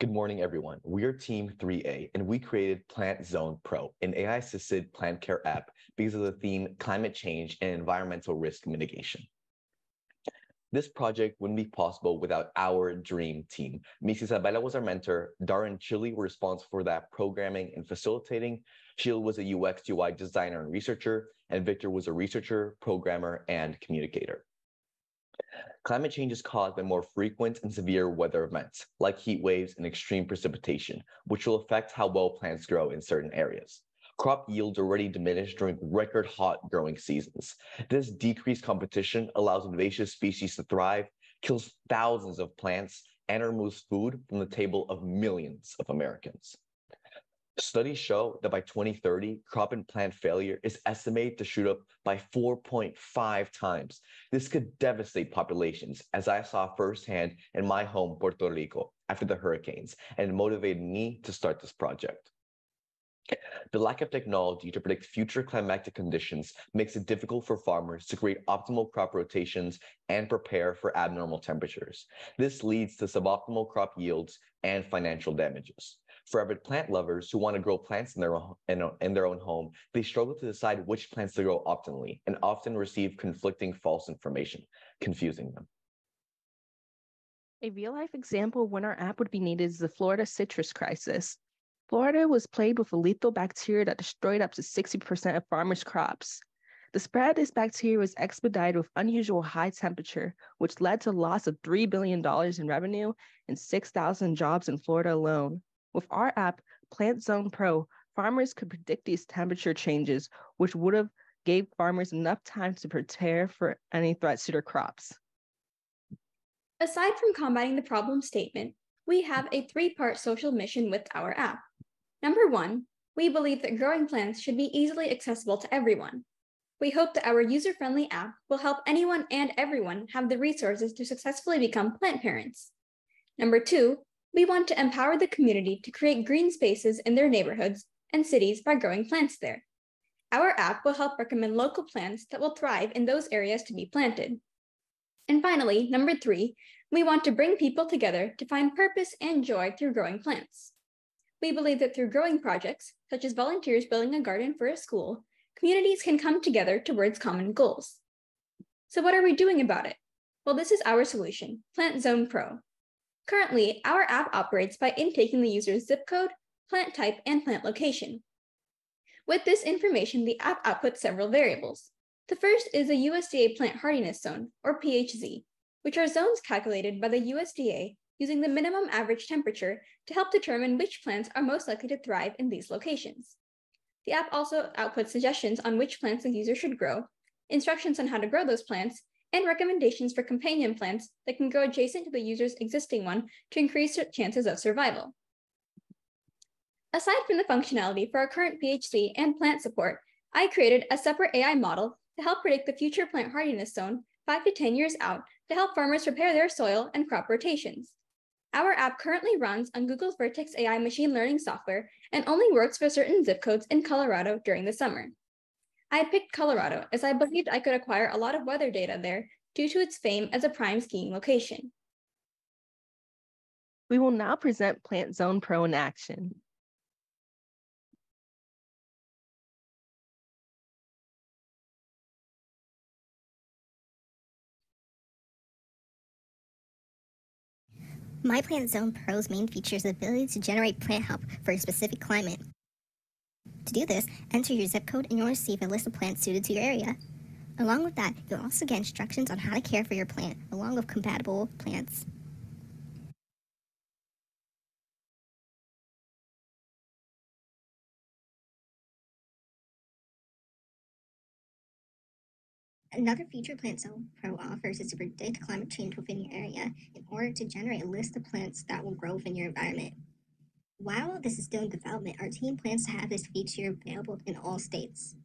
Good morning, everyone. We are Team 3A, and we created Plant Zone Pro, an AI-assisted plant care app because of the theme climate change and environmental risk mitigation. This project wouldn't be possible without our dream team. Miss Isabella was our mentor, Dara and Chili were responsible for that programming and facilitating, Sheila was a UX UI designer and researcher, and Victor was a researcher, programmer, and communicator. Climate change is caused by more frequent and severe weather events, like heat waves and extreme precipitation, which will affect how well plants grow in certain areas. Crop yields already diminish during record hot growing seasons. This decreased competition allows invasive species to thrive, kills thousands of plants, and removes food from the table of millions of Americans. Studies show that by 2030, crop and plant failure is estimated to shoot up by 4.5 times. This could devastate populations, as I saw firsthand in my home, Puerto Rico, after the hurricanes, and it motivated me to start this project. The lack of technology to predict future climatic conditions makes it difficult for farmers to create optimal crop rotations and prepare for abnormal temperatures. This leads to suboptimal crop yields and financial damages. For avid plant lovers who want to grow plants in their own home, they struggle to decide which plants to grow optimally and often receive conflicting false information, confusing them. A real-life example of when our app would be needed is the Florida citrus crisis. Florida was plagued with a lethal bacteria that destroyed up to 60% of farmers' crops. The spread of this bacteria was expedited with unusual high temperature, which led to a loss of $3 billion in revenue and 6,000 jobs in Florida alone. With our app, Plant Zone Pro, farmers could predict these temperature changes, which would have gave farmers enough time to prepare for any threats to their crops. Aside from combating the problem statement, we have a three-part social mission with our app. Number one, we believe that growing plants should be easily accessible to everyone. We hope that our user-friendly app will help anyone and everyone have the resources to successfully become plant parents. Number two, we want to empower the community to create green spaces in their neighborhoods and cities by growing plants there. Our app will help recommend local plants that will thrive in those areas to be planted. And finally, number three, we want to bring people together to find purpose and joy through growing plants. We believe that through growing projects, such as volunteers building a garden for a school, communities can come together towards common goals. So what are we doing about it? Well, this is our solution, Plant Zone Pro. Currently, our app operates by intaking the user's zip code, plant type, and plant location. With this information, the app outputs several variables. The first is a USDA Plant Hardiness Zone, or PHZ, which are zones calculated by the USDA using the minimum average temperature to help determine which plants are most likely to thrive in these locations. The app also outputs suggestions on which plants the user should grow, instructions on how to grow those plants, and recommendations for companion plants that can grow adjacent to the user's existing one to increase their chances of survival. Aside from the functionality for our current PHC and plant support, I created a separate AI model to help predict the future plant hardiness zone 5 to 10 years out to help farmers prepare their soil and crop rotations. Our app currently runs on Google's Vertex AI machine learning software and only works for certain zip codes in Colorado during the summer. I picked Colorado as I believed I could acquire a lot of weather data there due to its fame as a prime skiing location. We will now present Plant Zone Pro in action. My Plant Zone Pro's main feature is the ability to generate plant help for a specific climate. To do this, enter your zip code and you'll receive a list of plants suited to your area. Along with that, you'll also get instructions on how to care for your plant, along with compatible plants. Another feature Plant Zone Pro offers is to predict climate change within your area in order to generate a list of plants that will grow within your environment. While this is still in development, our team plans to have this feature available in all states.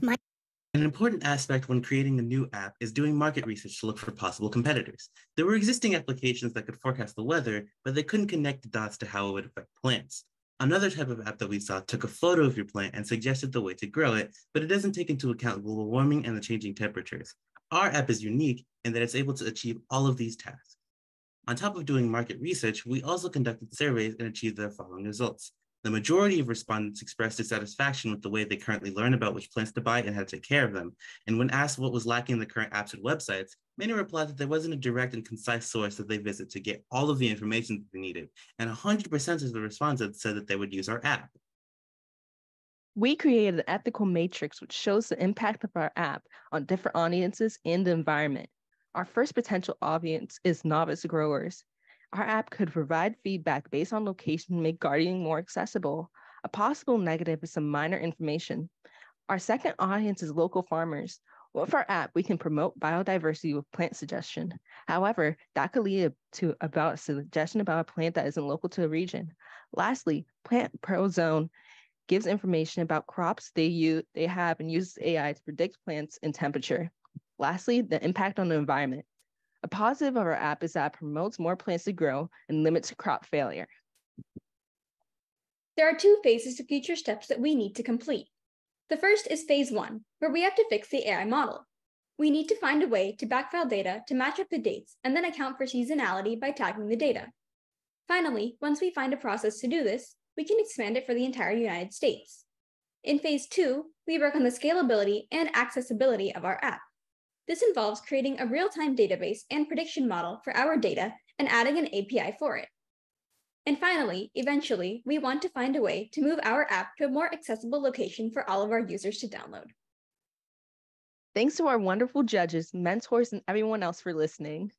An important aspect when creating a new app is doing market research to look for possible competitors. There were existing applications that could forecast the weather, but they couldn't connect the dots to how it would affect plants. Another type of app that we saw took a photo of your plant and suggested the way to grow it, but it doesn't take into account global warming and the changing temperatures. Our app is unique in that it's able to achieve all of these tasks. On top of doing market research, we also conducted surveys and achieved the following results. The majority of respondents expressed dissatisfaction with the way they currently learn about which plants to buy and how to take care of them. And when asked what was lacking in the current apps and websites, many replied that there wasn't a direct and concise source that they visit to get all of the information that they needed. And 100% of the respondents said that they would use our app. We created an ethical matrix which shows the impact of our app on different audiences and the environment. Our first potential audience is novice growers. Our app could provide feedback based on location to make gardening more accessible. A possible negative is some minor information. Our second audience is local farmers. With our app, we can promote biodiversity with plant suggestion. However, that could lead to about a suggestion about a plant that isn't local to the region. Lastly, Plant Pro Zone gives information about crops they have and uses AI to predict plants and temperature. Lastly, the impact on the environment. A positive of our app is that it promotes more plants to grow and limits crop failure. There are 2 phases to future steps that we need to complete. The first is phase 1, where we have to fix the AI model. We need to find a way to backfile data to match up the dates and then account for seasonality by tagging the data. Finally, once we find a process to do this, we can expand it for the entire United States. In phase 2, we work on the scalability and accessibility of our app. This involves creating a real-time database and prediction model for our data and adding an API for it. And finally, eventually, we want to find a way to move our app to a more accessible location for all of our users to download. Thanks to our wonderful judges, mentors, and everyone else for listening.